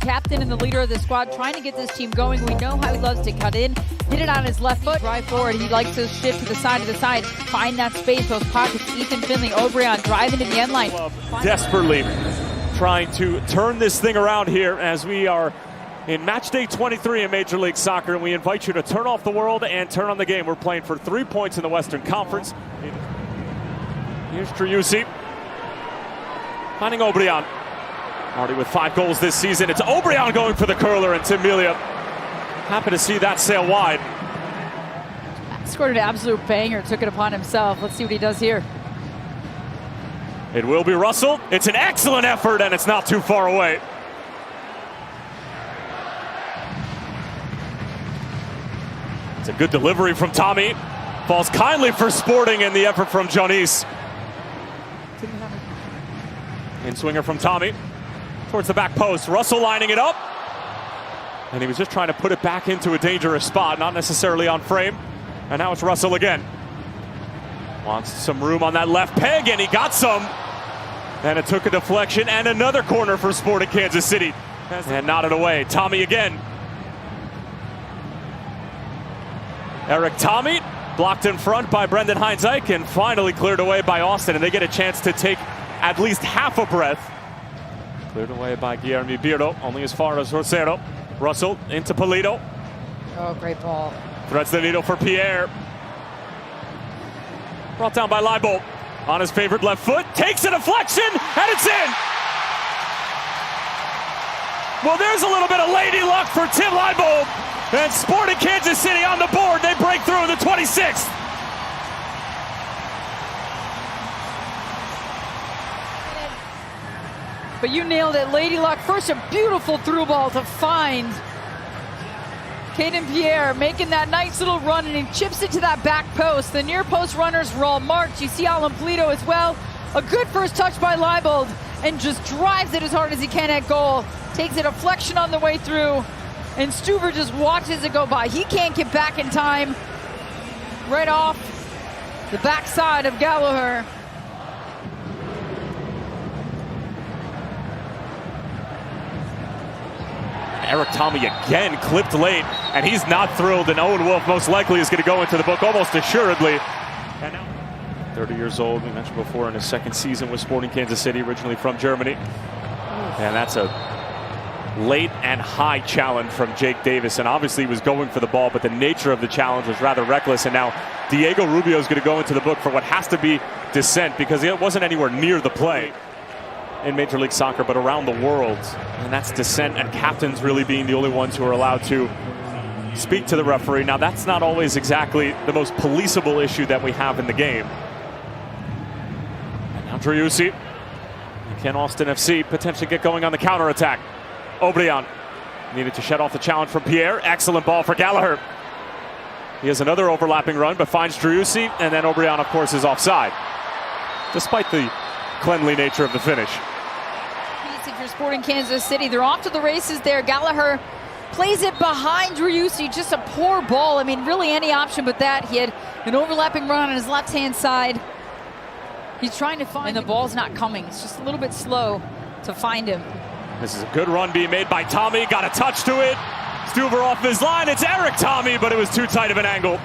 captain and the leader of the squad, trying to get this team going. We know how he loves to cut in, hit it on his left foot, drive forward. He likes to shift to the side, find that space, those pockets. Ethan Finley, Obrian driving to the end line. Desperately trying to turn this thing around here as we are in match day 23 in Major League Soccer, and we invite you to turn off the world and turn on the game. We're playing for 3 points in the Western Conference. Here's Driussi finding Obrian. Already with 5 goals this season. It's Obrian going for the curler, and Tim Melia happy to see that sail wide. Scored an absolute banger, took it upon himself. Let's see what he does here. It will be Russell. It's an excellent effort, and it's not too far away. It's a good delivery from Tommy. Falls kindly for Sporting, and the effort from Jonis. In swinger from Tommy towards the back post. Russell lining it up. And he was just trying to put it back into a dangerous spot, not necessarily on frame. And now it's Russell again. Wants some room on that left peg, and he got some. And it took a deflection and another corner for Sporting Kansas City. And nodded away. Tommy again. Eric Tommy blocked in front by Brendan Heinzike and finally cleared away by Austin. And they get a chance to take at least half a breath. Cleared away by Guilherme Birdo, only as far as Rosero. Russell into Polito. Oh, great ball. Threads the needle for Pierre. Brought down by Leibold. On his favorite left foot, takes a deflection, and it's in! Well, there's a little bit of lady luck for Tim Leibold. And Sporting Kansas City on the board. They break through in the 26th. But you nailed it, Lady Luck. First, a beautiful through ball to find Caden Pierre, making that nice little run, and he chips it to that back post. The near post runners were all marked. You see Alan Polito as well. A good first touch by Leibold, and just drives it as hard as he can at goal. Takes a deflection on the way through, and Stuver just watches it go by. He can't get back in time. Right off the backside of Gallagher. Eric Tommy again clipped late, and he's not thrilled, and Owen Wolf most likely is going to go into the book almost assuredly. And now 30 years old, we mentioned before, in his second season with Sporting Kansas City, originally from Germany. And that's a late and high challenge from Jake Davis, and obviously he was going for the ball, but the nature of the challenge was rather reckless. And now Diego Rubio is going to go into the book for what has to be dissent, because it wasn't anywhere near the play in Major League Soccer, but around the world. And that's dissent, and captains really being the only ones who are allowed to speak to the referee. Now, that's not always exactly the most policeable issue that we have in the game. And now Driussi. Can Austin FC potentially get going on the counterattack? Obrian needed to shut off the challenge from Pierre. Excellent ball for Gallagher. He has another overlapping run, but finds Driussi, and then Obrian, of course, is offside, despite the cleanly nature of the finish. If you're Sporting Kansas City, they're off to the races there. Gallagher plays it behind Driussi. Just a poor ball. I mean, really any option but that. He had an overlapping run on his left-hand side. He's trying to find, and the ball's not coming. It's just a little bit slow to find him. This is a good run being made by Tommy. Got a touch to it. Stuver off his line. It's Eric Tommy, but it was too tight of an angle.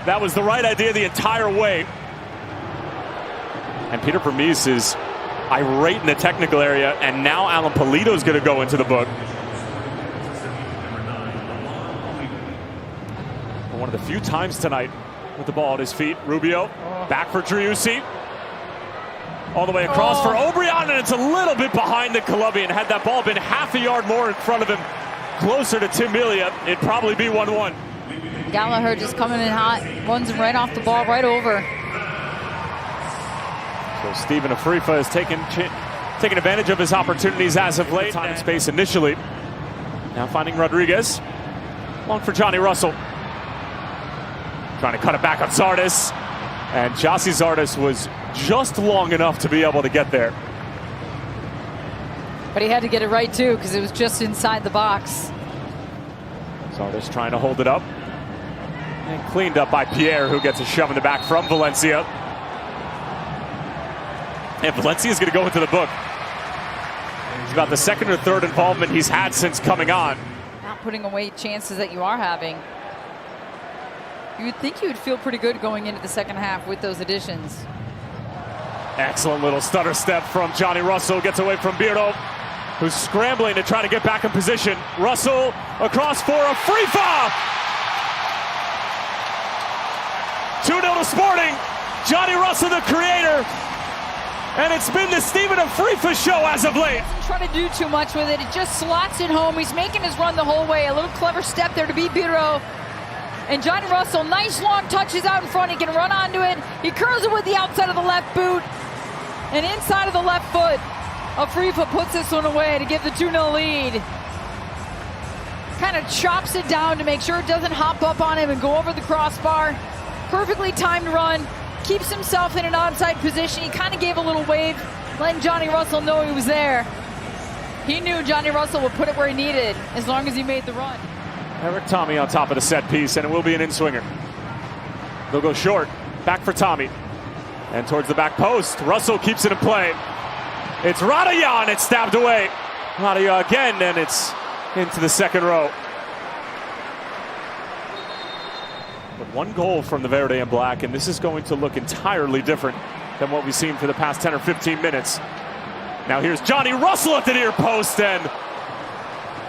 That was the right idea the entire way. And Peter Vermees is irate in the technical area, and now Alan Polito is going to go into the book. One of the few times tonight with the ball at his feet. Rubio back for Driussi. All the way across for Obrian, and it's a little bit behind the Colombian. Had that ball been half a yard more in front of him, closer to Tim Melia, it'd probably be 1-1. Gallagher just coming in hot, runs him right off the ball, right over. So Stephen Afrifa has taken advantage of his opportunities as of late. Time and space initially. Now finding Rodriguez. Long for Johnny Russell. Trying to cut it back on Zardes. And Gyasi Zardes was just long enough to be able to get there. But he had to get it right too, because it was just inside the box. Zardes trying to hold it up. And cleaned up by Pierre, who gets a shove in the back from Valencia. And Valencia is going to go into the book. It's about the second or third involvement he's had since coming on. Not putting away chances that you are having. You would think you would feel pretty good going into the second half with those additions. Excellent little stutter step from Johnny Russell. Gets away from Biro, who's scrambling to try to get back in position. Russell across for a Frifa! 2-0 to Sporting. Johnny Russell, the creator. And it's been the Stephen Afrifa show as of late. Doesn't try to do too much with it. It just slots it home. He's making his run the whole way. A little clever step there to beat Biro. And Johnny Russell, nice long touches out in front. He can run onto it. He curls it with the outside of the left boot. And inside of the left foot, Afrifa puts this one away to give the 2-0 lead. Kind of chops it down to make sure it doesn't hop up on him and go over the crossbar. Perfectly timed run. Keeps himself in an onside position. He kind of gave a little wave, letting Johnny Russell know he was there. He knew Johnny Russell would put it where he needed as long as he made the run. Eric Tommy on top of the set piece, and it will be an in-swinger. They'll go short. Back for Tommy. And towards the back post. Russell keeps it in play. It's Radayan. It's stabbed away. Radayan again, and it's into the second row. But one goal from the Verde and Black, and this is going to look entirely different than what we've seen for the past 10 or 15 minutes. Now here's Johnny Russell at the near post, and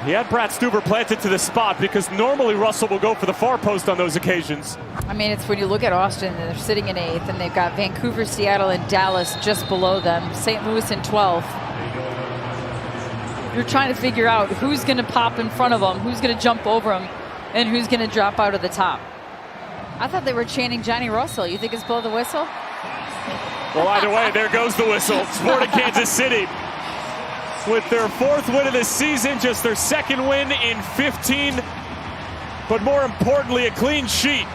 he had Brad Stuver planted to the spot because normally Russell will go for the far post on those occasions. I mean, it's when you look at Austin, they're sitting in 8th, and they've got Vancouver, Seattle, and Dallas just below them. St. Louis in 12th. You're trying to figure out who's going to pop in front of them, who's going to jump over them, and who's going to drop out of the top. I thought they were chanting Johnny Russell. You think it's blow the whistle? Well, either way, there goes the whistle. Sporting Kansas City with their 4th win of the season, just their 2nd win in 15, but more importantly, a clean sheet.